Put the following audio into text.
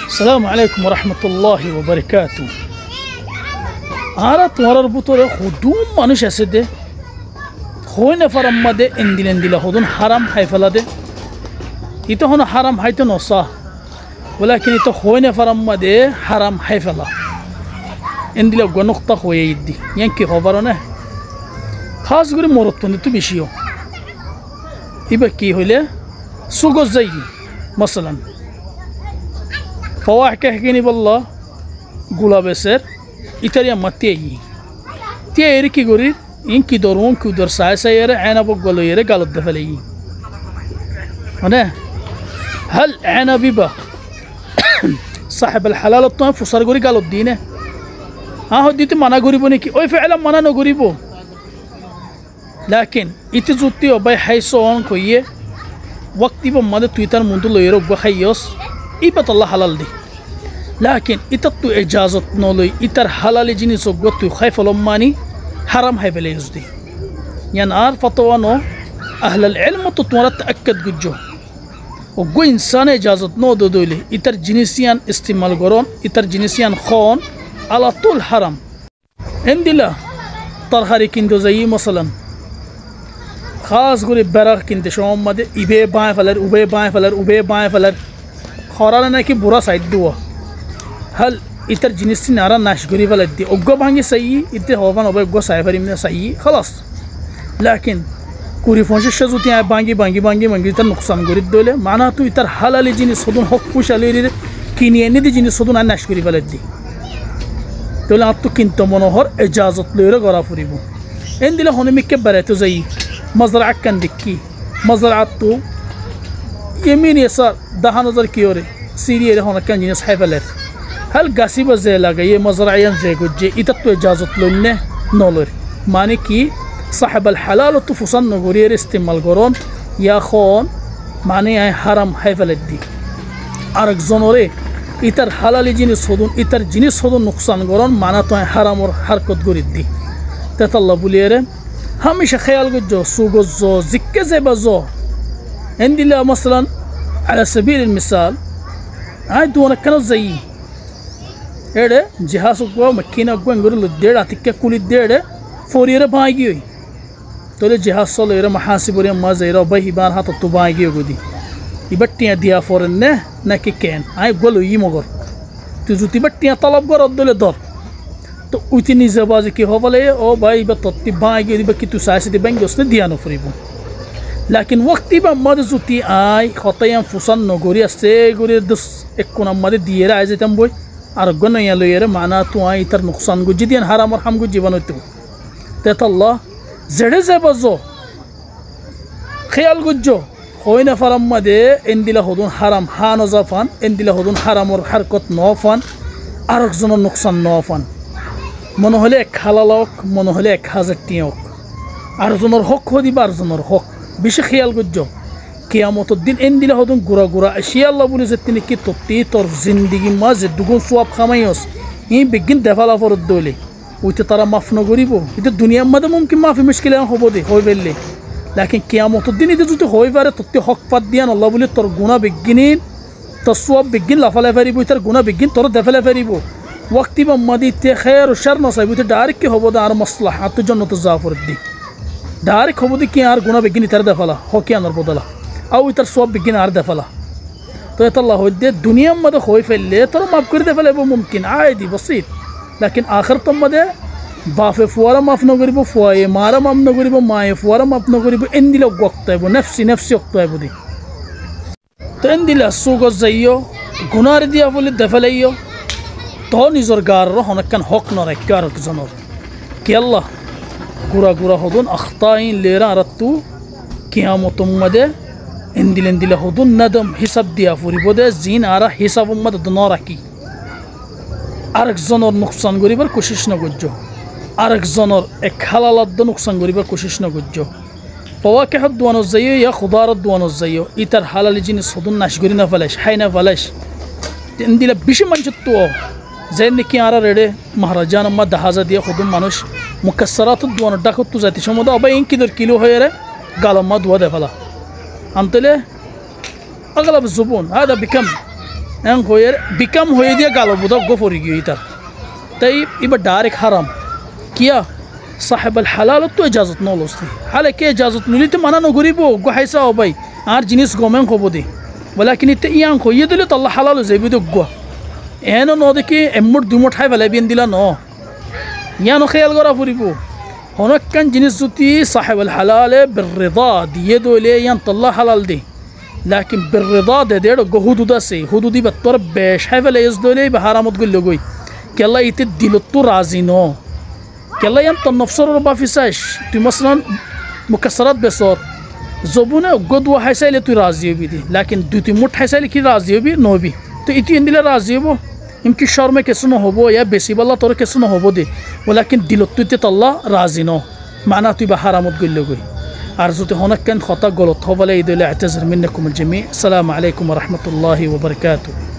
السلام عليكم ورحمة الله وبركاته. أردت مرر بطورة خدوم مانوش أسده خوين فرم مده انديلا خدون حرام حيفلا ده إتو هنا حرام حيث نصا ولكن إتو خوين فرم مده حرام حيفلا انديلا غنقطة خوية يدي ينكي خبرونه خاص غري مرتون تو بيشيو يبقى كي هلا سوغو زي مثلا فواحد كهكيني بالله غلا بسر إتريا ماتيي تيري كي غوري إنكي دورون كي دور سايرة عنا بقولو يرى قالوا الدفلي هنا هل عنا بيبا صاحب الحلال الطيب فصار غوري قالوا الدينه هو ديت مانا غريبوني كي أي فعلا مانا نغريبو لكن إتزوتي أباي حيسون كويه وقت يبا ماذا تويتر مندو لو يروق بخيوس إبت الله حلال دي لكن إتتو إجازة نولي إتر حلال جيني سوغوتو خايف لماني حرام هاي بليز دي يعني عارف فتوانو أهل العلم تطورت تأكد ججو وقو إنسان إجازة نو دولي إتر جنسيان استعمال قرون إتر جنسيان خون على طول حرام عندي لا طرحاري كندو زي مثلا خاص قولي براغ كنت شوام مده إبه باين فلر وبه باين فلر وبه باين فلر خارا لنا كي برا سايد دوا هل إتر جنسي نارا ناش قولي فلر دي أقوى بانجي سيء إتر هوفان أقوى سايفري من سيء خلاص لكن كوري فونش شزوتي آي بانجي إتر نقصان قولي دولة معناه تو إتر حلال جنس هدون حق پوش عليه كينياني دي جنس هدون ناش قولي فلر دي دولة أتو كنتو منوهر إجازت ليرا غرافوري بو عندي له هون مكبرته زي مزرعة كان دكي مزرعة تو يمين يسار ده نظر كيوري سيريا له هون كان جنس حيفلر هل قاسيبة زي لاقي مزرعة زي كوجي إتتو إجازة لونه نولر معنى كي صاحب الحلال تفصل نقولي استعمال قرون يا خون معنى حرام حيفلر دي أرق زنوري إتر حلال جنس هدون إتر جنس هدون نقصان قرون معنى تو حرام ور حركت قريد دي تطلب ليره هميشه خيال جو سوق زو زكه زي بزو عندي لا مثلا على سبيل المثال هاي دون كانوا زي ايه جهاز کو مكينه کو انغرل ديڑا تك كل ديڑ فوريره باغي تول جهاز سوليره محاسبوري ما زيرو بهي بان هات تو باغي غدي يبتيا ديا فورن نكي كين هاي غلو يمغور تزوتي بتيا طلب غور دول دور तो उतनी ज़बाज़ी की हवाले ओ भाई बत्ती बाँगे दी बक्की तू साइस दी बंगे उसने दिया नफरीबो लेकिन वक्ती बा मद जुती आई खतायम फुसन नगोरी अस्ते गोरी दस एक कोना मद दिए रा ऐसे तम बोय आरगन या लो येरे माना तू आई इतर नुकसान गो जिदियन हराम और हम गो जीवन होते ते अल्लाह जड़े ज़बाज़ो ख्याल गुज्जो خوين فرم مده اندلا هدون حرام حان زفان اندلا هدون حرام और हरकत नौफान आरगजन नुकसान नौफान মনে হলে 1000 লোক মনে হলে 1000 টিয়ক আর জনের হক হদিবা আর জনের হক বেশি খেয়াল করছো কিয়ামতের দিন এন দিলে হদন গুরা গুরা আসি আল্লাহ বলে যে তিনি কি তত্তি তোর জিন্দেগি মাঝে দুগুণ সওয়াব খামাইস এই বিগিন দেফালা ফরদ দলে ওইতে তারা মাফ ন করিব এটা দুনিয়ার মধ্যে মুমকিন মাফি মুশকিল হবো দে হই বেললে লাকিন কিয়ামতের দিন এটা যদি হই পারে তত্তি হক পাত দিয়ান আল্লাহ বলে তোর গুনাহ বিগিনিন তোর সওয়াব বিগিন লাফালা ফেরিব তোর গুনাহ বিগিন তোর দেফালা ফেরিব وقتی با مادی تی خیر و شر نصیبی تو دارک کی هوا دار مصلحت تو جنت زافر دی دارک هوا دی کی آر گناه بگینی تر دفلا هو کی آنر بدلا او تر سواب بگینی آر دفلا تو یت الله ودی دنیا مده خوی فله تر ما بکر دفلا بو ممکن عادی بسيط لكن آخر تم مده باف فوارا ما فنو غریبو فوای مارا ما فنو غریبو مای فوارا ما فنو غریبو اندی لو وقت ہے وہ نفسی وقت ہے وہ دی تو اندی لا سوق زیو گناه دی اول دفلایو تو نزور قارره هناك كان حق نور كارك زنور كي الله غورا هدون أخطائين ليرا رتو كيامة مده اندل هدون ندم حساب ديا فوري بوده زين آرا حساب مده دنارا كي أرك زنور نقصان غوري بر کوشش نگوجو أرك زنور اك حلالات دو نقصان غوري بر کوشش نگوجو فواكه الدوانو زيو يا خضار الدوانو زيو إتر حلال جنس هدون ناش غوري نفلش حين فلش اندل بيش منجتو زين نكي آرا رده مهرجان ما دهازا ديا خدوم مانوش مكسرات الدوان داخل تو زاتي شو مدا أبا إنكي در كيلو هيره قال ما دوا ده فلا أنتله أغلب الزبون هذا بكم এন হয়ে বিকাম হয়ে দিয়ে গালো বোধক গো পড়ি গিয়ে ইতার তাই এবার ডাইরেক্ট হারাম কিয়া সাহেব আল হালাল তো ইজাজত নলস্তি হালে কে ইজাজত নিলি তো মানা নগরিব গো হাইসা ও ভাই আর জিনিস গমেন খব দে বলা কিনি তে ইয়াং হইয়ে দিলে তো আল্লাহ হালাল যাইবি তো গো এনো ন দেখি এমুট দুমুট খাই ফেলাই বিন দিলা ন ইয়ানো খেয়াল করা ফুরিব অনেকখান জিনিস যদি সাহেব আল হালালে বিররিদা দিয়ে দইলে ইয়ান তো আল্লাহ হালাল দে লাকিন বিররিদা দে দেড় গো হুদুদ আছে হুদুদি বাত্তর বেশ খাই ফেলাই ইস দইলে বা হারামত গইল গই কেলা ইতে দিল তো রাজি ন কেলা ইয়ান তো নফসর বাফিসাইস তুই মসলান মুকাসসারাত বেসর জবুনে গদু হাইসাইলে তুই রাজি হবি দে লাকিন দুই তুই মুঠ হাইসাইলে কি রাজি হবি নবি তো ইতি দিলে রাজি হবো ইমকি শর্মে কিছু নহব ইয়া বেশি বল্লা তোর কিছু নহব দে লাকিন দিলত তুই তল্লা রাজি ন মানা তুই বা হারামত গইল গই আর যদি হনক কেন খতা গলত হবলে ইদলে আতাজর মিন্নাকুম আল জামি আসসালামু আলাইকুম ওয়া রাহমাতুল্লাহি ওয়া বারাকাতুহু